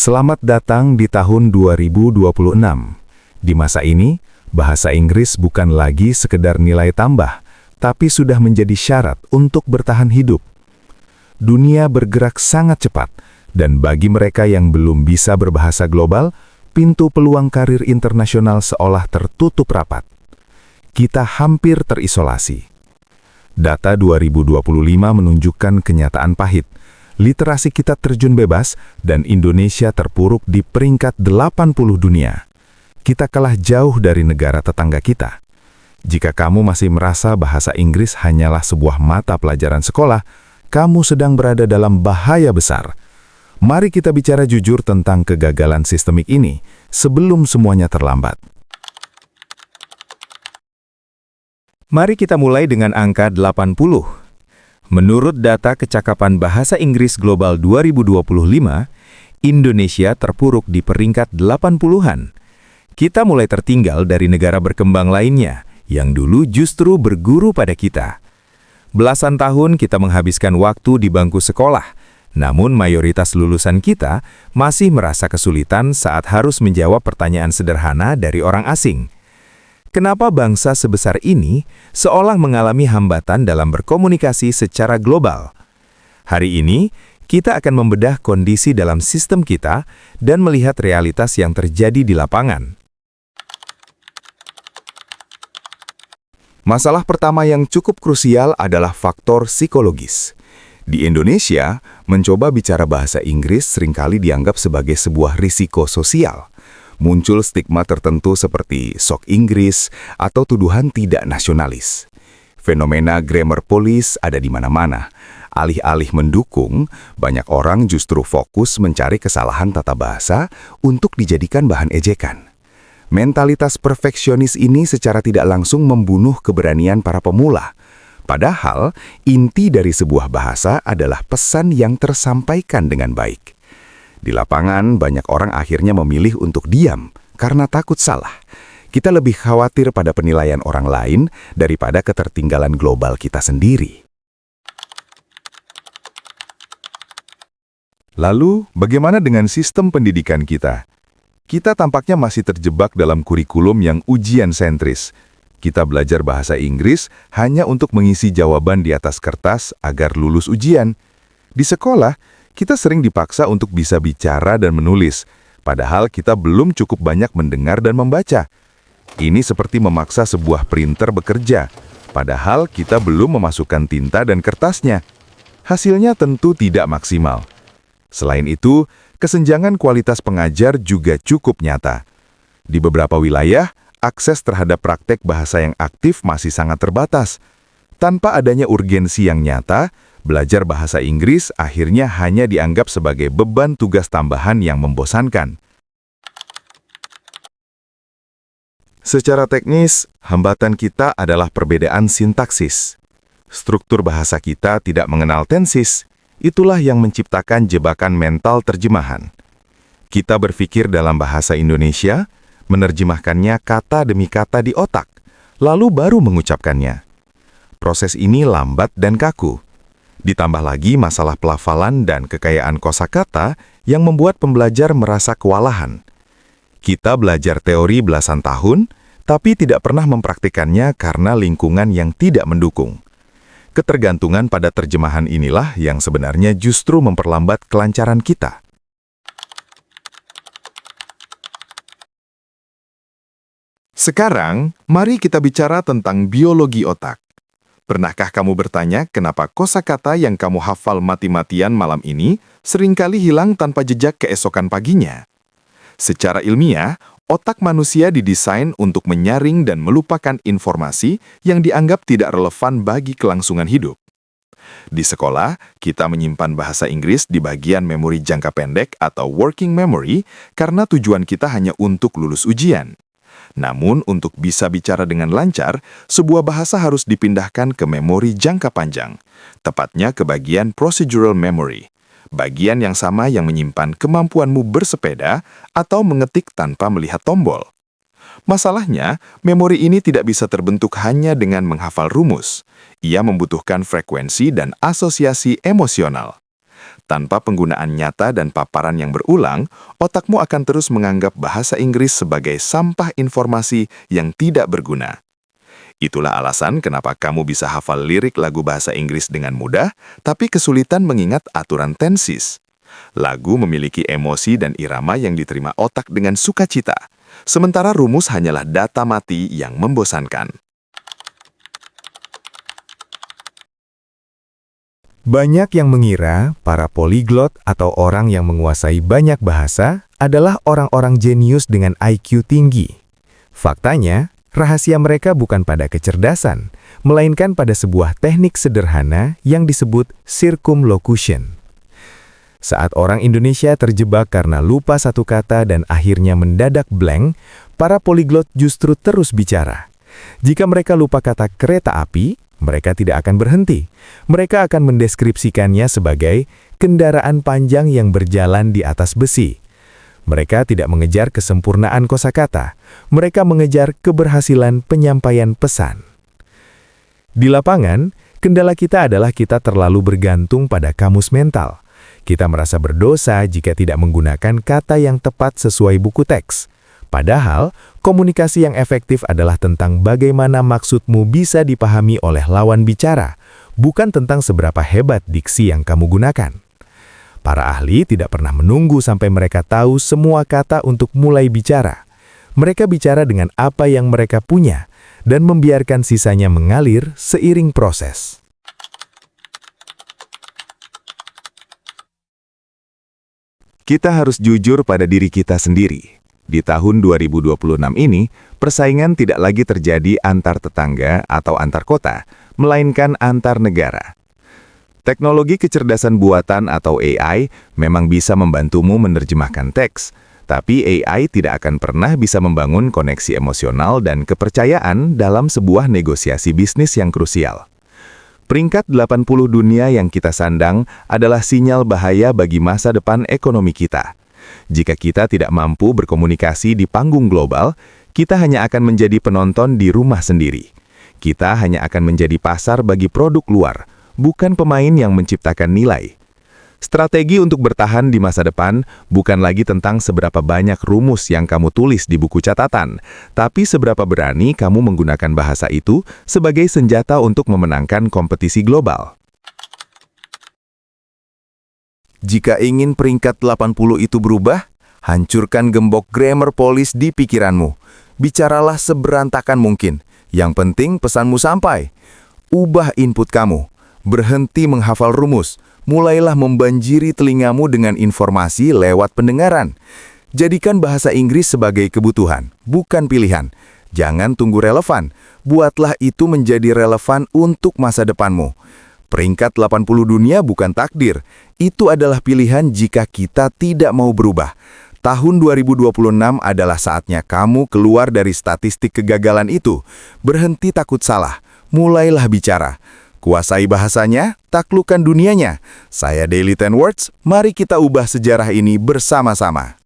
Selamat datang di tahun 2026. Di masa ini, bahasa Inggris bukan lagi sekedar nilai tambah, tapi sudah menjadi syarat untuk bertahan hidup. Dunia bergerak sangat cepat, dan bagi mereka yang belum bisa berbahasa global, pintu peluang karir internasional seolah tertutup rapat. Kita hampir terisolasi. Data 2025 menunjukkan kenyataan pahit. Literasi kita terjun bebas dan Indonesia terpuruk di peringkat 80 dunia. Kita kalah jauh dari negara tetangga kita. Jika kamu masih merasa bahasa Inggris hanyalah sebuah mata pelajaran sekolah, kamu sedang berada dalam bahaya besar. Mari kita bicara jujur tentang kegagalan sistemik ini sebelum semuanya terlambat. Mari kita mulai dengan angka 80. Menurut data Kecakapan Bahasa Inggris Global 2025, Indonesia terpuruk di peringkat 80-an. Kita mulai tertinggal dari negara berkembang lainnya, yang dulu justru berguru pada kita. Belasan tahun kita menghabiskan waktu di bangku sekolah, namun mayoritas lulusan kita masih merasa kesulitan saat harus menjawab pertanyaan sederhana dari orang asing. Kenapa bangsa sebesar ini seolah mengalami hambatan dalam berkomunikasi secara global? Hari ini, kita akan membedah kondisi dalam sistem kita dan melihat realitas yang terjadi di lapangan. Masalah pertama yang cukup krusial adalah faktor psikologis. Di Indonesia, mencoba bicara bahasa Inggris seringkali dianggap sebagai sebuah risiko sosial. Muncul stigma tertentu seperti sok Inggris atau tuduhan tidak nasionalis. Fenomena grammar police ada di mana-mana. Alih-alih mendukung, banyak orang justru fokus mencari kesalahan tata bahasa untuk dijadikan bahan ejekan. Mentalitas perfeksionis ini secara tidak langsung membunuh keberanian para pemula. Padahal, inti dari sebuah bahasa adalah pesan yang tersampaikan dengan baik. Di lapangan, banyak orang akhirnya memilih untuk diam karena takut salah. Kita lebih khawatir pada penilaian orang lain daripada ketertinggalan global kita sendiri. Lalu, bagaimana dengan sistem pendidikan kita? Kita tampaknya masih terjebak dalam kurikulum yang ujian sentris. Kita belajar bahasa Inggris hanya untuk mengisi jawaban di atas kertas agar lulus ujian. Di sekolah, kita sering dipaksa untuk bisa bicara dan menulis, padahal kita belum cukup banyak mendengar dan membaca. Ini seperti memaksa sebuah printer bekerja, padahal kita belum memasukkan tinta dan kertasnya. Hasilnya tentu tidak maksimal. Selain itu, kesenjangan kualitas pengajar juga cukup nyata. Di beberapa wilayah, akses terhadap praktek bahasa yang aktif masih sangat terbatas. Tanpa adanya urgensi yang nyata, belajar bahasa Inggris akhirnya hanya dianggap sebagai beban tugas tambahan yang membosankan. Secara teknis, hambatan kita adalah perbedaan sintaksis. Struktur bahasa kita tidak mengenal tensis. Itulah yang menciptakan jebakan mental terjemahan. Kita berpikir dalam bahasa Indonesia, menerjemahkannya kata demi kata di otak, lalu baru mengucapkannya. Proses ini lambat dan kaku. Ditambah lagi masalah pelafalan dan kekayaan kosakata yang membuat pembelajar merasa kewalahan. Kita belajar teori belasan tahun, tapi tidak pernah mempraktikannya karena lingkungan yang tidak mendukung. Ketergantungan pada terjemahan inilah yang sebenarnya justru memperlambat kelancaran kita. Sekarang, mari kita bicara tentang biologi otak. Pernahkah kamu bertanya kenapa kosakata yang kamu hafal mati-matian malam ini seringkali hilang tanpa jejak keesokan paginya? Secara ilmiah, otak manusia didesain untuk menyaring dan melupakan informasi yang dianggap tidak relevan bagi kelangsungan hidup. Di sekolah, kita menyimpan bahasa Inggris di bagian memori jangka pendek atau working memory karena tujuan kita hanya untuk lulus ujian. Namun, untuk bisa bicara dengan lancar, sebuah bahasa harus dipindahkan ke memori jangka panjang, tepatnya ke bagian procedural memory, bagian yang sama yang menyimpan kemampuanmu bersepeda atau mengetik tanpa melihat tombol. Masalahnya, memori ini tidak bisa terbentuk hanya dengan menghafal rumus. Ia membutuhkan frekuensi dan asosiasi emosional. Tanpa penggunaan nyata dan paparan yang berulang, otakmu akan terus menganggap bahasa Inggris sebagai sampah informasi yang tidak berguna. Itulah alasan kenapa kamu bisa hafal lirik lagu bahasa Inggris dengan mudah, tapi kesulitan mengingat aturan tenses. Lagu memiliki emosi dan irama yang diterima otak dengan sukacita, sementara rumus hanyalah data mati yang membosankan. Banyak yang mengira para poliglot atau orang yang menguasai banyak bahasa adalah orang-orang jenius dengan IQ tinggi. Faktanya, rahasia mereka bukan pada kecerdasan, melainkan pada sebuah teknik sederhana yang disebut circumlocution. Saat orang Indonesia terjebak karena lupa satu kata dan akhirnya mendadak blank, para poliglot justru terus bicara. Jika mereka lupa kata kereta api, mereka tidak akan berhenti. Mereka akan mendeskripsikannya sebagai kendaraan panjang yang berjalan di atas besi. Mereka tidak mengejar kesempurnaan kosakata. Mereka mengejar keberhasilan penyampaian pesan. Di lapangan, kendala kita adalah kita terlalu bergantung pada kamus mental. Kita merasa berdosa jika tidak menggunakan kata yang tepat sesuai buku teks. Padahal, komunikasi yang efektif adalah tentang bagaimana maksudmu bisa dipahami oleh lawan bicara, bukan tentang seberapa hebat diksi yang kamu gunakan. Para ahli tidak pernah menunggu sampai mereka tahu semua kata untuk mulai bicara. Mereka bicara dengan apa yang mereka punya, dan membiarkan sisanya mengalir seiring proses. Kita harus jujur pada diri kita sendiri. Di tahun 2026 ini, persaingan tidak lagi terjadi antar tetangga atau antar kota, melainkan antar negara. Teknologi kecerdasan buatan atau AI memang bisa membantumu menerjemahkan teks, tapi AI tidak akan pernah bisa membangun koneksi emosional dan kepercayaan dalam sebuah negosiasi bisnis yang krusial. Peringkat 80 dunia yang kita sandang adalah sinyal bahaya bagi masa depan ekonomi kita. Jika kita tidak mampu berkomunikasi di panggung global, kita hanya akan menjadi penonton di rumah sendiri. Kita hanya akan menjadi pasar bagi produk luar, bukan pemain yang menciptakan nilai. Strategi untuk bertahan di masa depan bukan lagi tentang seberapa banyak rumus yang kamu tulis di buku catatan, tapi seberapa berani kamu menggunakan bahasa itu sebagai senjata untuk memenangkan kompetisi global. Jika ingin peringkat 80 itu berubah, hancurkan gembok grammar police di pikiranmu. Bicaralah seberantakan mungkin. Yang penting pesanmu sampai. Ubah input kamu. Berhenti menghafal rumus. Mulailah membanjiri telingamu dengan informasi lewat pendengaran. Jadikan bahasa Inggris sebagai kebutuhan, bukan pilihan. Jangan tunggu relevan. Buatlah itu menjadi relevan untuk masa depanmu. Peringkat 80 dunia bukan takdir. Itu adalah pilihan jika kita tidak mau berubah. Tahun 2026 adalah saatnya kamu keluar dari statistik kegagalan itu. Berhenti takut salah. Mulailah bicara. Kuasai bahasanya, taklukkan dunianya. Saya Daily 10 Words, mari kita ubah sejarah ini bersama-sama.